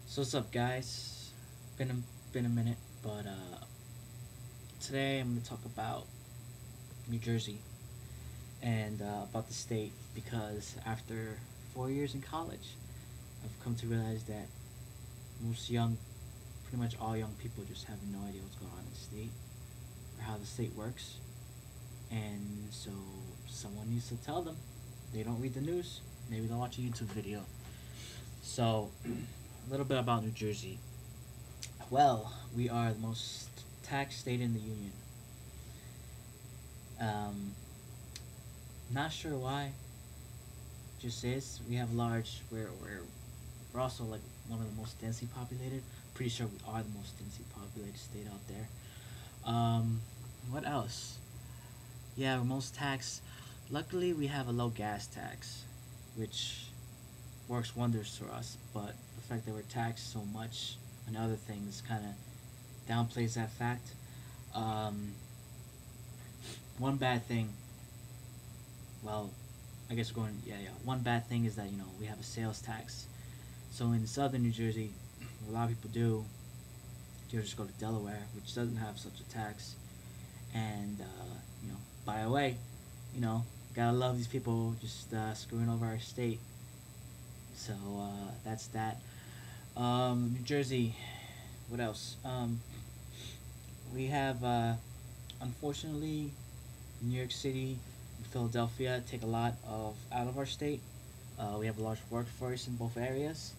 So what's up, guys? Been a minute, but today I'm gonna talk about New Jersey and about the state because after 4 years in college, I've come to realize that pretty much all young people just have no idea what's going on in the state or how the state works, and so someone needs to tell them. They don't read the news. Maybe they'll watch a YouTube video. So, a little bit about New Jersey. Well, we are the most taxed state in the union. Um, Not sure why. Just is. We have large. We're also like one of the most densely populated. Pretty sure we are the most densely populated state out there. What else? Yeah, we're most taxed. Luckily, we have a low gas tax, which works wonders for us. But the fact that we're taxed so much on other things kind of downplays that fact. Um, One bad thing, well, I guess we're going, yeah. One bad thing is that, we have a sales tax. So in southern New Jersey, what a lot of people do, you just go to Delaware, which doesn't have such a tax, and, buy away. You know, gotta love these people just screwing over our state. So that's that. New Jersey, what else? We have, unfortunately, New York City and Philadelphia take a lot of out of our state. We have a large workforce in both areas,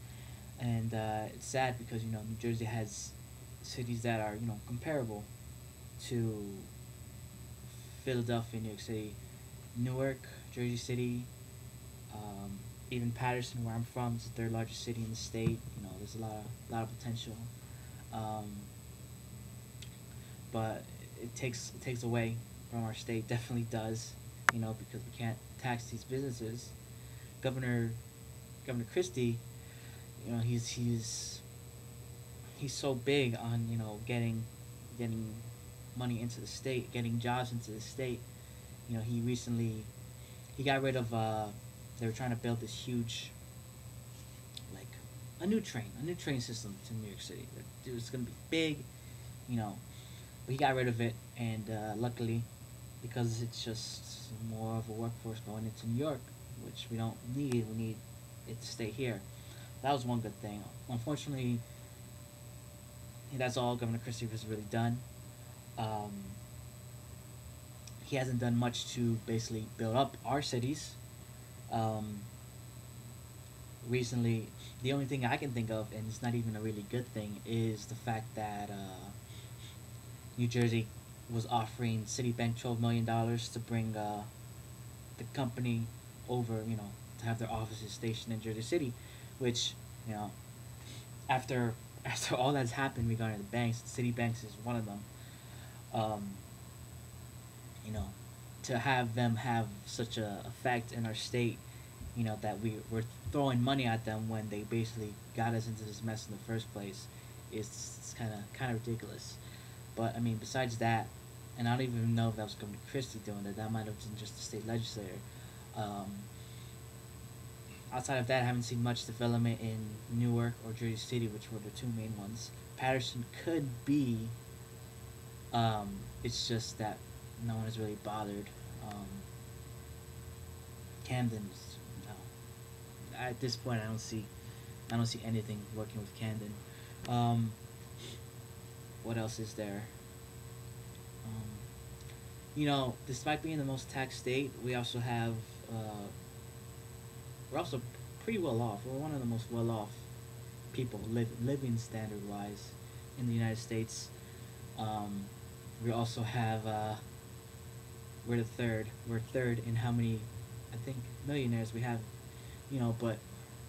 and it's sad because New Jersey has cities that are comparable to Philadelphia, New York City, Newark, Jersey City, um, even Patterson, where I'm from, is the third largest city in the state. There's a lot of potential, um, but it takes away from our state. Definitely does, because we can't tax these businesses. Governor Governor Christie, he's so big on getting money into the state, getting jobs into the state. He recently he got rid of they were trying to build this huge, like, a new train system to New York City. It was gonna be big, you know, but he got rid of it, and luckily, because it's just more of a workforce going into New York, which we don't need. We need it to stay here. That was one good thing. Unfortunately, that's all Governor Christie has really done. Um, he hasn't done much to basically build up our cities. Um, Recently, the only thing I can think of, and it's not even a really good thing, is the fact that New Jersey was offering Citibank $12 million to bring the company over, to have their offices stationed in Jersey City, which, you know, after after all that's happened regarding the banks, Citibanks is one of them. Um, you know, to have them have such a effect in our state, that we were throwing money at them when they basically got us into this mess in the first place, is kind of ridiculous. But I mean, besides that, and I don't even know if that was Governor Christie doing it. That might have been just the state legislator. Um, Outside of that, I haven't seen much development in Newark or Jersey City, which were the two main ones. Patterson could be. It's just that no one has really bothered. Um, Camden's, no. At this point, I don't see anything working with Camden. Um, what else is there? Um, Despite being the most taxed state, we're also pretty well off. We're one of the most well off people living standard wise in the United States. Um, we also have we're the third. We're third in how many, I think, millionaires we have. But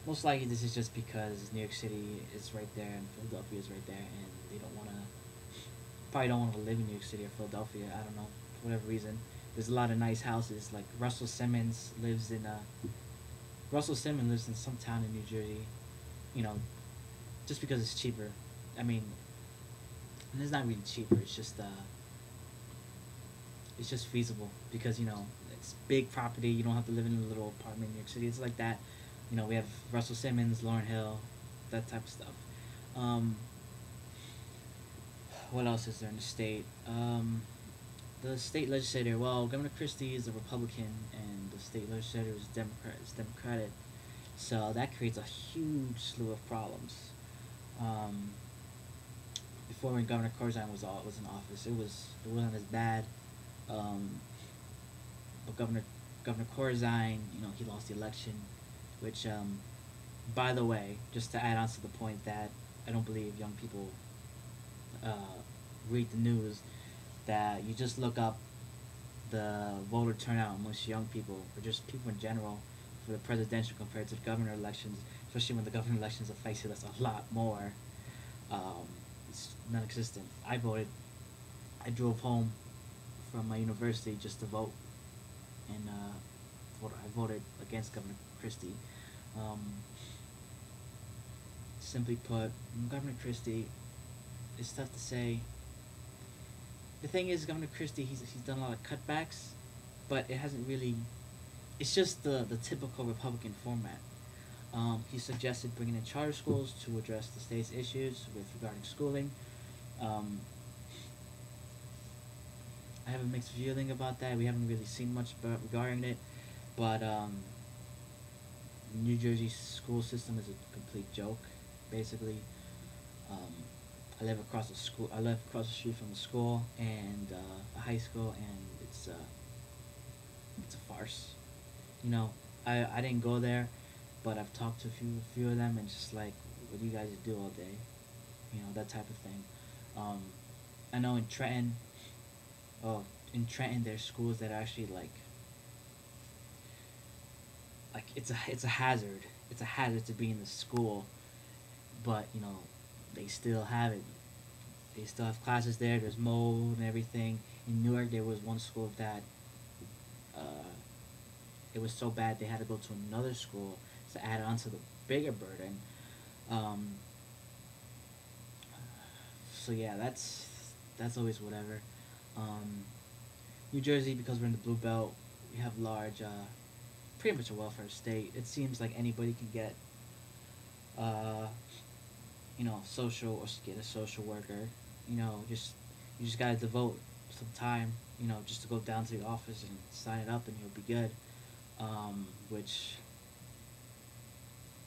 most likely this is just because New York City is right there and Philadelphia is right there, and they don't want to live in New York City or Philadelphia. I don't know, for whatever reason. There's a lot of nice houses. Like Russell Simmons lives in some town in New Jersey. You know, just because it's cheaper. I mean, and it's not really cheaper. It's just feasible because it's big property. You don't have to live in a little apartment in New York City. It's like that. We have Russell Simmons, Lauren Hill, that type of stuff. Um, what else is there in the state? The state legislator. Well, Governor Christie is a Republican, and the state legislator is Democrat. Is Democratic, so that creates a huge slew of problems. Um, Before when Governor Corzine was in office, it wasn't as bad. Um, but Governor Corzine, he lost the election, which, by the way, just to add on to the point that I don't believe young people uh, read the news, that you just look up the voter turnout amongst young people, or just people in general, for the presidential compared to the governor elections, especially when the governor elections affected us a lot more. Um, it's non-existent. I voted. I drove home from my university just to vote, and I voted against Governor Christie. Um, Simply put, Governor Christie, it's tough to say. The thing is, Governor Christie, he's done a lot of cutbacks, but it hasn't really. It's just the typical Republican format. He suggested bringing in charter schools to address the state's issues with regarding schooling. Um, I have a mixed feeling about that. We haven't really seen much regarding it, but New Jersey's school system is a complete joke, basically. Um, I live across the school. I live across the street from a school and a high school, and it's a farce. You know, I didn't go there, but I've talked to a few of them, and just like, what do you guys do all day? That type of thing. Um, I know in Trenton, oh, in Trenton, there's schools that are actually like it's a hazard. It's a hazard to be in the school, but they still have it. They still have classes there. There's mold and everything. In Newark, there was one school that uh, it was so bad they had to go to another school to add on to the bigger burden. Um, so yeah, that's always whatever. Um, New Jersey, because we're in the blue belt, we have large, pretty much a welfare state. It seems like anybody can get, uh, social or get a social worker. Just you just gotta devote some time, just to go down to the office and sign it up, and you'll be good. Which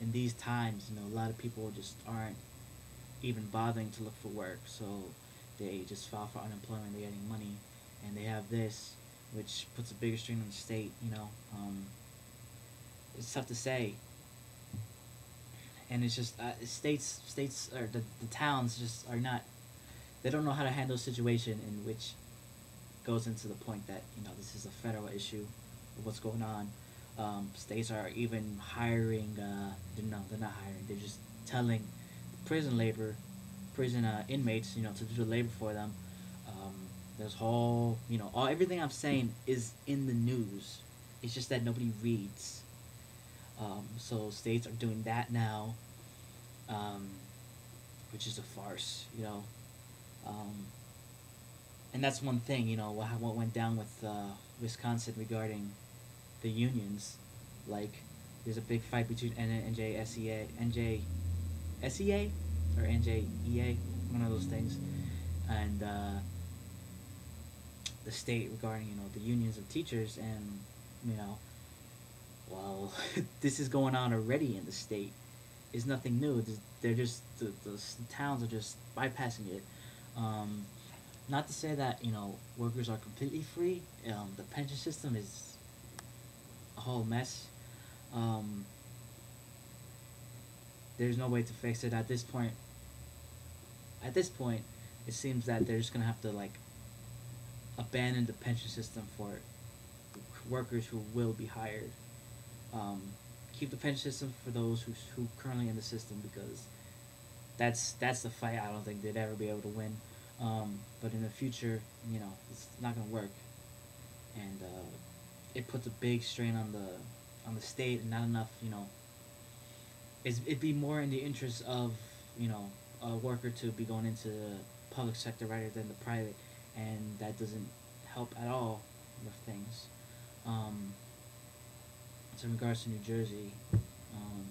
in these times, a lot of people just aren't even bothering to look for work, so they just file for unemployment. They're getting money, and they have this, which puts a bigger strain on the state. It's tough to say, and it's just states or the towns just are not. They don't know how to handle a situation in which goes into the point that this is a federal issue of what's going on. States are even hiring. No, they're not hiring. They're just telling prison labor, prison inmates, to do the labor for them. Um, there's whole, all everything I'm saying is in the news. It's just that nobody reads. So states are doing that now, um, which is a farce. Um, and that's one thing. What went down with Wisconsin regarding the unions. Like, there's a big fight between NJSEA, NJSEA, or NJEA, one of those things, and the state regarding the unions of teachers, and you know, well, this is going on already in the state. It's nothing new. They're just the towns are just bypassing it. Um, Not to say that workers are completely free. The pension system is a whole mess. Um, there's no way to fix it at this point. At this point, it seems that they're just gonna have to abandon the pension system for workers who will be hired. Um, Keep the pension system for those who currently in the system, because that's the fight I don't think they'd ever be able to win. But in the future, it's not gonna work, and it puts a big strain on the state, and not enough. It'd be more in the interest of a worker to be going into the public sector rather than the private, and that doesn't help at all with things. Um, so in regards to New Jersey, um,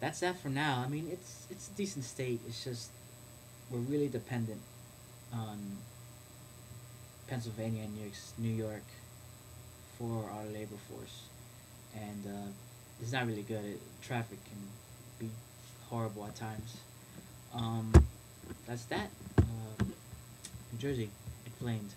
that's that for now. I mean, it's a decent state. It's just we're really dependent on Pennsylvania and New York for our labor force, and it's not really good. Traffic can be horrible at times. Um, that's that. New Jersey, it flamed.